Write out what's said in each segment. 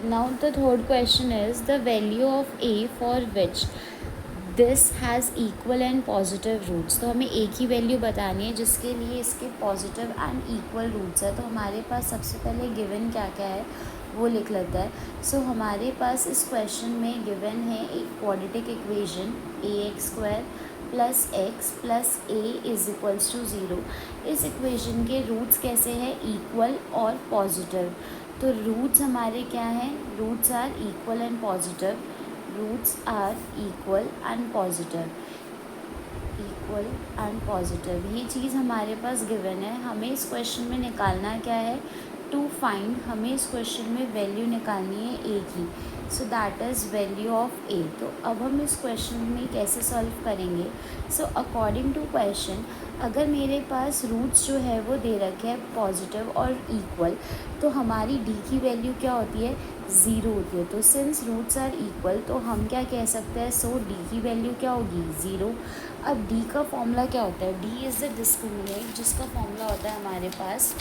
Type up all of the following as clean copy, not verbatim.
now the third question is the value of a for which this has equal and positive roots. तो हमें एक ही value बतानी है जिसके लिए इसके पॉजिटिव एंड इक्वल रूट्स है. तो हमारे पास सबसे पहले गिवन क्या क्या है वो लिख लेता है. सो हमारे पास इस क्वेश्चन में गिवन है एक quadratic equation ax² plus x plus a is equals to 0. इस इक्वेशन के रूट्स कैसे हैं? इक्वल और पॉजिटिव. तो रूट्स हमारे क्या हैं? Roots are equal and positive. Roots are equal and positive. Equal and positive ये चीज़ हमारे पास गिवन है. हमें इस क्वेश्चन में निकालना क्या है? To find. हमें इस क्वेश्चन में वैल्यू निकालनी है ए की. So that is value of A. तो अब हम इस क्वेश्चन में कैसे सॉल्व करेंगे? सो अकॉर्डिंग टू क्वेश्चन अगर मेरे पास रूट्स जो है वो दे रखे हैं पॉजिटिव और इक्वल, तो हमारी डी की वैल्यू क्या होती है? 0 होती है. तो सिंस रूट्स आर इक्वल तो हम क्या कह सकते हैं? सो डी की वैल्यू क्या होगी? 0. अब डी का फॉर्मूला क्या होता है? डी इज़ द डिस्क्रिमिनेंट जिसका फॉर्मूला होता है हमारे पास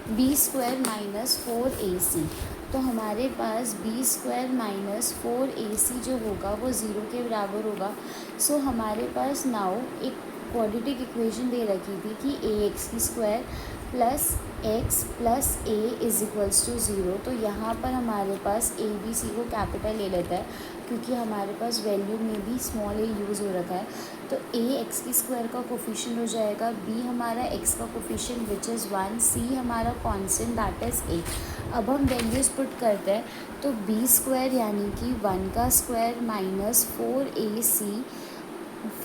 b² माइनस 4ac. तो हमारे पास b² माइनस 4ac जो होगा वो 0 के बराबर होगा. सो हमारे पास नाउ एक क्वाड्रेटिक इक्वेशन दे रखी थी कि ax² plus x plus a is equals to 0. तो यहाँ पर हमारे पास ए बी सी को कैपिटल ले लेता है क्योंकि हमारे पास वैल्यू में भी स्मॉल ए यूज़ हो रखा है. तो ए x² का कोफिशिएंट हो जाएगा, बी हमारा x का कोफिशिएंट विच इज़ 1, सी हमारा कांस्टेंट दैट इज़ ए. अब हम वैल्यूज़ पुट करते हैं तो b² यानी कि 1 का square minus 4ac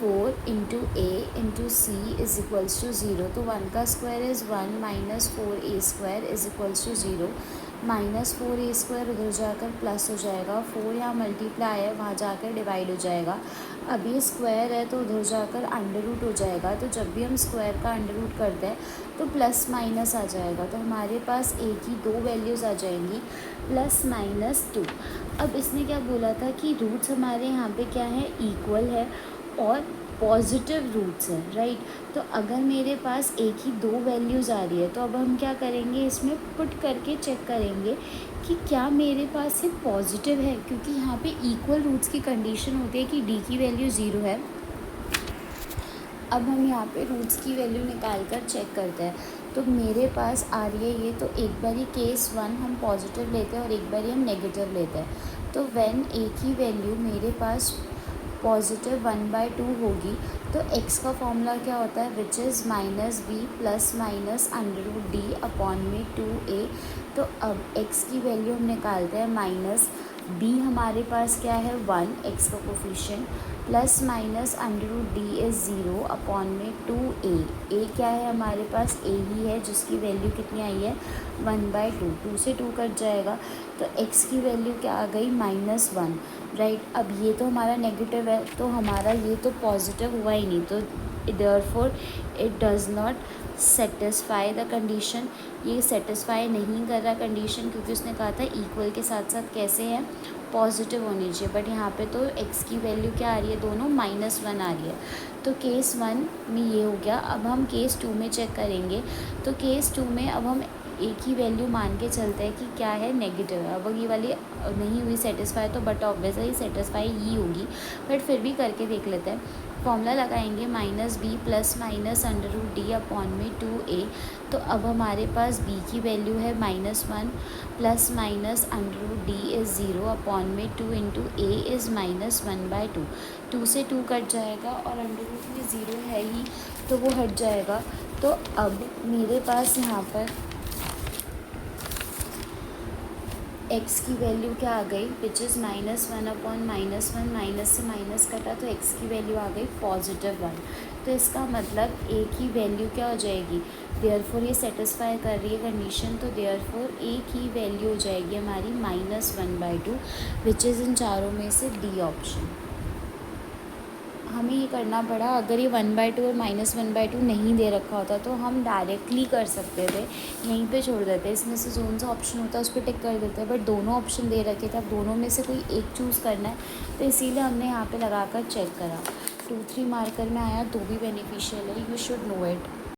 4 into a into c is equals to 0. तो 1 का square is 1 minus 4a² is equals to 0. Minus 4a² उधर जाकर प्लस हो जाएगा. 4 यहाँ मल्टीप्लाई है वहाँ जाकर डिवाइड हो जाएगा. अब ये स्क्वायर है तो उधर जाकर अंडर रूट हो जाएगा. तो जब भी हम स्क्वायर का अंडर रूट करते हैं तो प्लस माइनस आ जाएगा. तो हमारे पास ए की दो वैल्यूज़ आ जाएंगी प्लस माइनस 2. अब इसने क्या बोला था कि रूट्स हमारे यहाँ पे क्या है? इक्वल है और पॉजिटिव रूट्स है, राइट. तो अगर मेरे पास ए की दो वैल्यूज़ आ रही है तो अब हम क्या करेंगे? इसमें पुट करके चेक करेंगे कि क्या मेरे पास ये पॉजिटिव है, क्योंकि यहाँ पे इक्वल रूट्स की कंडीशन होती है कि डी की वैल्यू 0 है. अब हम यहाँ पे रूट्स की वैल्यू निकाल कर चेक करते हैं. तो मेरे पास आ रही है ये, तो एक बारी केस 1 हम पॉजिटिव लेते हैं और एक बारी हम नेगेटिव लेते हैं. तो व्हेन ए की वैल्यू मेरे पास पॉजिटिव 1/2 होगी तो x का फॉर्मूला क्या होता है? Which is minus b plus minus under root D upon में 2a. तो अब x की वैल्यू हम निकालते हैं माइनस b हमारे पास क्या है? 1 x का coefficient plus minus under root D is 0 upon में 2a. a क्या है हमारे पास? a ही है जिसकी वैल्यू कितनी आई है? 1/2. 2 से 2 कट जाएगा तो x की वैल्यू क्या आ गई? -1, राइट. अब ये तो हमारा नेगेटिव है तो हमारा ये तो पॉजिटिव हुआ ही नहीं. तो therefore it does not satisfy the condition. ये सेटिस्फाई नहीं कर रहा कंडीशन क्योंकि उसने कहा था इक्वल के साथ साथ कैसे है? पॉजिटिव होनी चाहिए. बट यहाँ पे तो x की वैल्यू क्या आ रही है? दोनों -1 आ रही है. तो केस 1 में ये हो गया. अब हम केस 2 में चेक करेंगे. तो केस 2 में अब हम एक ही वैल्यू मान के चलते हैं कि क्या है? नेगेटिव है. अब ये वाली नहीं हुई सेटिस्फाई तो बट ऑब्वियसली सेटिस्फाई ही होगी, बट फिर भी करके देख लेते हैं. फॉर्मूला लगाएंगे minus b plus minus under root D upon में 2a. तो अब हमारे पास b की वैल्यू है -1 plus minus under root D is 0 upon में 2 इंटू ए इज़ -1/2. 2 से 2 कट जाएगा और अंडर रूट में 0 है ही तो वो हट जाएगा. तो अब मेरे पास यहाँ पर x की वैल्यू क्या आ गई? Which is -1 upon -1. माइनस से माइनस कटा तो x की वैल्यू आ गई +1. तो इसका मतलब a की वैल्यू क्या हो जाएगी? देयरफॉर ये सेटिस्फाई कर रही है कंडीशन. तो देयरफॉर a की वैल्यू हो जाएगी हमारी -1/2 विच इज़ इन चारों में से डी ऑप्शन. हमें ये करना पड़ा. अगर ये 1/2 और -1/2 नहीं दे रखा होता तो हम डायरेक्टली कर सकते थे, यहीं पे छोड़ देते. इसमें से जोन सा ऑप्शन होता है उस पर टिक कर देते हैं. बट दोनों ऑप्शन दे रखे थे, अब दोनों में से कोई एक चूज़ करना है तो इसीलिए हमने यहाँ पे लगा कर चेक करा. 2-3 मार्कर में आया तो भी बेनिफिशियल है. You should know it.